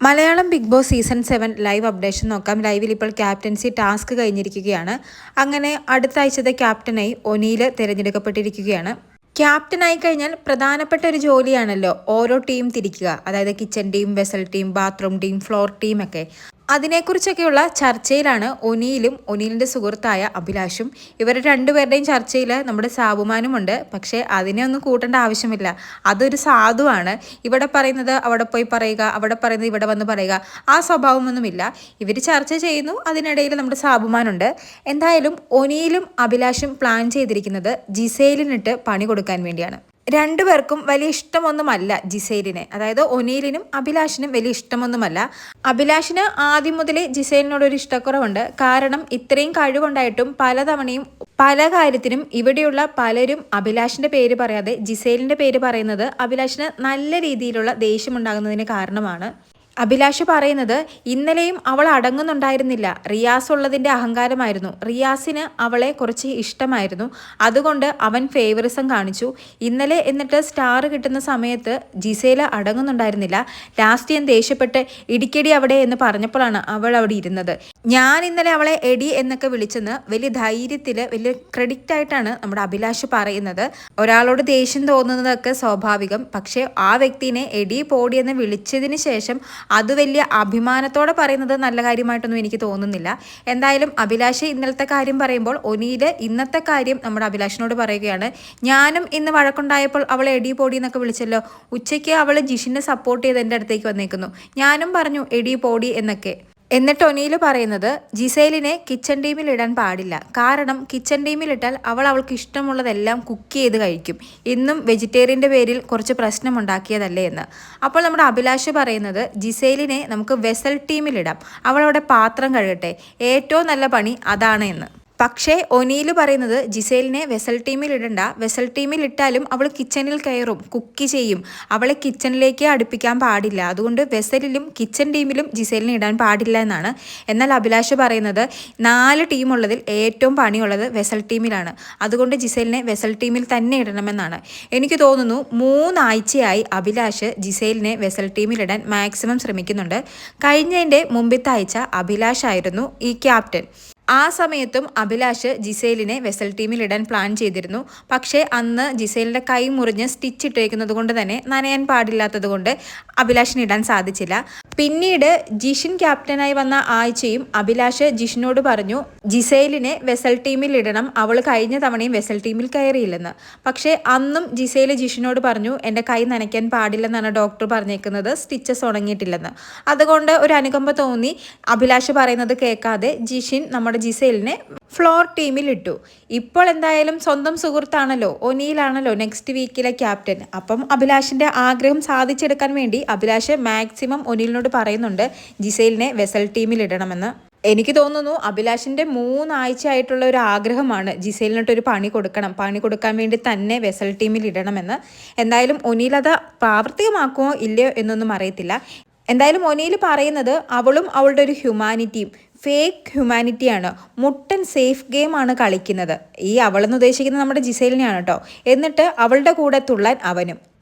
Malayalam Bigg Boss season 7 live updation നോക്കാം. ലൈവിൽ ഇപ്പോൾ ക്യാപ്റ്റൻസി ടാസ്ക് കഴിഞ്ഞിരിക്കുകയാണ്. അങ്ങനെ അടുത്ത ആഴ്ചത്തെ ക്യാപ്റ്റനായി ഒനീൽ തിരഞ്ഞെടുക്കപ്പെട്ടിരിക്കുകയാണ്. ക്യാപ്റ്റനായി കഴിഞ്ഞാൽ പ്രധാനപ്പെട്ട ഒരു ജോലിയാണല്ലോ ഓരോ ടീം തിരിക്കുക. അതായത് kitchen team, vessel team, bathroom team, floor team ഒക്കെ. അതിനെക്കുറിച്ചൊക്കെയുള്ള ചർച്ചയിലാണ് ഒനീലും ഒനീലിൻ്റെ സുഹൃത്തായ അഭിലാഷും. ഇവർ രണ്ടുപേരുടെയും ചർച്ചയിൽ നമ്മുടെ സാബുമാനുമുണ്ട്. പക്ഷേ അതിനെ ഒന്നും കൂട്ടേണ്ട ആവശ്യമില്ല. അതൊരു സാധുവാണ്. ഇവിടെ പറയുന്നത് അവിടെ പോയി പറയുക, അവിടെ പറയുന്നത് ഇവിടെ വന്ന് പറയുക, ആ സ്വഭാവമൊന്നുമില്ല. ഇവർ ചർച്ച ചെയ്യുന്നു, അതിനിടയിൽ നമ്മുടെ സാബുമാനുണ്ട്. എന്തായാലും ഒനീലും അഭിലാഷും പ്ലാൻ ചെയ്തിരിക്കുന്നത് ജിസേലിനിട്ട് പണി കൊടുക്കാൻ വേണ്ടിയാണ്. രണ്ടുപേർക്കും വലിയ ഇഷ്ടമൊന്നുമല്ല ജിസേലിനെ. അതായത് ഒനീലിനും അഭിലാഷിനും വലിയ ഇഷ്ടമൊന്നുമല്ല. അഭിലാഷിന് ആദ്യം മുതലേ ജിസേലിനോടൊരു ഇഷ്ടക്കുറവുണ്ട്. കാരണം ഇത്രയും കഴിവുണ്ടായിട്ടും പലതവണയും പല കാര്യത്തിനും ഇവിടെയുള്ള പലരും അഭിലാഷിൻ്റെ പേര് പറയാതെ ജിസേലിൻ്റെ പേര് പറയുന്നത് അഭിലാഷിന് നല്ല രീതിയിലുള്ള ദേഷ്യമുണ്ടാകുന്നതിന് കാരണമാണ്. അഭിലാഷ് പറയുന്നത് ഇന്നലെയും അവൾ അടങ്ങുന്നുണ്ടായിരുന്നില്ല. റിയാസ് ഉള്ളതിൻ്റെ അഹങ്കാരമായിരുന്നു. റിയാസിന് അവളെ കുറച്ച് ഇഷ്ടമായിരുന്നു. അതുകൊണ്ട് അവൻ ഫേവറിസം കാണിച്ചു ഇന്നലെ. എന്നിട്ട് സ്റ്റാർ കിട്ടുന്ന സമയത്ത് ജിസേല അടങ്ങുന്നുണ്ടായിരുന്നില്ല. ലാസ്റ്റ് ഞാൻ ദേഷ്യപ്പെട്ട് ഇടിക്കടി അവിടെ എന്ന് പറഞ്ഞപ്പോഴാണ് അവൾ അവിടെ ഇരുന്നത്. ഞാൻ ഇന്നലെ അവളെ എടി എന്നൊക്കെ വിളിച്ചെന്ന് വലിയ ധൈര്യത്തിൽ വലിയ ക്രെഡിറ്റ് ആയിട്ടാണ് നമ്മുടെ അഭിലാഷ് പറയുന്നത്. ഒരാളോട് ദേഷ്യം തോന്നുന്നതൊക്കെ സ്വാഭാവികം. പക്ഷേ ആ വ്യക്തിനെ എടി പോടി എന്ന് വിളിച്ചതിന് ശേഷം അത് വലിയ അഭിമാനത്തോടെ പറയുന്നത് നല്ല കാര്യമായിട്ടൊന്നും എനിക്ക് തോന്നുന്നില്ല. എന്തായാലും അഭിലാഷ് ഇന്നലത്തെ കാര്യം പറയുമ്പോൾ ഒനീൽ ഇന്നത്തെ കാര്യം നമ്മുടെ അഭിലാഷിനോട് പറയുകയാണ്. ഞാനും ഇന്ന് വഴക്കുണ്ടായപ്പോൾ അവളെ എടി പോടി എന്നൊക്കെ വിളിച്ചല്ലോ. ഉച്ചയ്ക്ക് അവൾ ജിഷിനെ സപ്പോർട്ട് ചെയ്ത് എൻ്റെ അടുത്തേക്ക് വന്നേക്കുന്നു. ഞാനും പറഞ്ഞു എടി പോടി എന്നൊക്കെ. എന്നിട്ട് ഒനീൽ പറയുന്നത് ജിസേലിനെ കിച്ചൺ ടീമിൽ ഇടാൻ പാടില്ല. കാരണം കിച്ചൺ ടീമിലിട്ടാൽ അവൾക്ക് ഇഷ്ടമുള്ളതെല്ലാം കുക്ക് ചെയ്ത് കഴിക്കും. ഇന്നും വെജിറ്റേറിയൻ്റെ പേരിൽ കുറച്ച് പ്രശ്നമുണ്ടാക്കിയതല്ലേ എന്ന്. അപ്പോൾ നമ്മുടെ അഭിലാഷ് പറയുന്നത് ജിസേലിനെ നമുക്ക് വെസൽ ടീമിലിടാം. അവളവിടെ പാത്രം കഴുകട്ടെ, ഏറ്റവും നല്ല പണി അതാണ് എന്ന്. പക്ഷേ ഒനീൽ പറയുന്നത് ജിസേലിനെ വെസൽ ടീമിൽ ഇടണ്ട. വെസൽ ടീമിൽ ഇട്ടാലും അവൾ കിച്ചണിൽ കയറും, കുക്ക് ചെയ്യും. അവളെ കിച്ചണിലേക്ക് അടുപ്പിക്കാൻ പാടില്ല. അതുകൊണ്ട് വെസലിലും കിച്ചൺ ടീമിലും ജിസേലിനെ ഇടാൻ പാടില്ല എന്നാണ്. എന്നാൽ അഭിലാഷ് പറയുന്നത് 4 ടീമുള്ളതിൽ ഏറ്റവും പണിയുള്ളത് വെസൽ ടീമിലാണ്. അതുകൊണ്ട് ജിസേലിനെ വെസൽ ടീമിൽ തന്നെ ഇടണമെന്നാണ്. എനിക്ക് തോന്നുന്നു 3 ആഴ്ചയായി അഭിലാഷ് ജിസേലിനെ വെസൽ ടീമിലിടാൻ മാക്സിമം ശ്രമിക്കുന്നുണ്ട്. കഴിഞ്ഞതിൻ്റെ മുമ്പത്തെ ആഴ്ച അഭിലാഷായിരുന്നു ഈ ക്യാപ്റ്റൻ. ആ സമയത്തും അഭിലാഷ് ജിസേലിനെ വെസൽ ടീമിൽ ഇടാൻ പ്ലാൻ ചെയ്തിരുന്നു. പക്ഷേ അന്ന് ജിസേലിൻ്റെ കൈ മുറിഞ്ഞ് സ്റ്റിച്ച് ഇട്ടേക്കുന്നത് കൊണ്ട് തന്നെ നനയാൻ പാടില്ലാത്തത് കൊണ്ട് അഭിലാഷിന് ഇടാൻ സാധിച്ചില്ല. പിന്നീട് ജിഷിൻ ക്യാപ്റ്റനായി വന്ന ആഴ്ചയും അഭിലാഷ് ജിഷിനോട് പറഞ്ഞു ജിസേലിനെ വെസൽ ടീമിൽ ഇടണം, അവൾ കഴിഞ്ഞ തവണയും വെസൽ ടീമിൽ കയറിയില്ലെന്ന്. പക്ഷേ അന്നും ജിസേൽ ജിഷിനോട് പറഞ്ഞു എൻ്റെ കൈ നനയ്ക്കാൻ പാടില്ലെന്നാണ് ഡോക്ടർ പറഞ്ഞേക്കുന്നത്, സ്റ്റിച്ചസ് ഉണങ്ങിയിട്ടില്ലെന്ന്. അതുകൊണ്ട് ഒരു അനുകമ്പ തോന്നി അഭിലാഷ് പറയുന്നത് കേൾക്കാതെ ജിഷിൻ നമ്മുടെ ജിസേലിനെ ഫ്ലോർ ടീമിൽ ഇട്ടു. ഇപ്പോൾ എന്തായാലും സ്വന്തം സുഹൃത്താണല്ലോ, ഒനീലാണല്ലോ നെക്സ്റ്റ് വീക്കിലെ ക്യാപ്റ്റൻ. അപ്പം അഭിലാഷിൻ്റെ ആഗ്രഹം സാധിച്ചെടുക്കാൻ വേണ്ടി അഭിലാഷ് മാക്സിമം ഒനീലിനോട് പറയുന്നുണ്ട് ജിസേലിനെ വെസൽ ടീമിൽ ഇടണമെന്ന്. എനിക്ക് തോന്നുന്നു അഭിലാഷിൻ്റെ 3 ആഴ്ചയായിട്ടുള്ള ഒരു ആഗ്രഹമാണ് ജിസേലിനോട്ടൊരു പണി കൊടുക്കണം, പണി കൊടുക്കാൻ വേണ്ടി തന്നെ വെസൽ ടീമിൽ ഇടണമെന്ന്. എന്തായാലും ഒനീൽ അത് പ്രാവർത്തികമാക്കുമോ ഇല്ലയോ എന്നൊന്നും അറിയത്തില്ല. എന്തായാലും ഒനീൽ പറയുന്നത് അവളും അവളുടെ ഒരു ഹ്യൂമാനിറ്റിയും ഫേക്ക് ഹ്യൂമാനിറ്റിയാണ്, മുട്ടൻ സേഫ് ഗെയിമാണ് കളിക്കുന്നത്. ഈ അവളെന്ന് ഉദ്ദേശിക്കുന്നത് നമ്മുടെ ജിസേലിനെയാണ് കേട്ടോ. എന്നിട്ട് അവളുടെ കൂടെ തുള്ളാൻ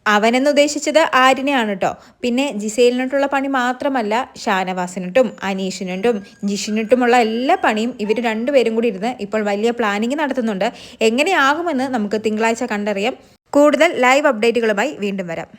അവനെന്ന് ഉദ്ദേശിച്ചത് ആര്യനെയാണ് കേട്ടോ. പിന്നെ ജിസേലിനിട്ടുള്ള പണി മാത്രമല്ല, ഷാനവാസിനിട്ടും അനീഷിനിട്ടും ജിഷിനിട്ടുമുള്ള എല്ലാ പണിയും ഇവർ രണ്ടുപേരും കൂടി ഇരുന്ന് ഇപ്പോൾ വലിയ പ്ലാനിങ് നടത്തുന്നുണ്ട്. എങ്ങനെയാകുമെന്ന് നമുക്ക് തിങ്കളാഴ്ച കണ്ടറിയാം. കൂടുതൽ ലൈവ് അപ്ഡേറ്റുകളുമായി വീണ്ടും വരാം.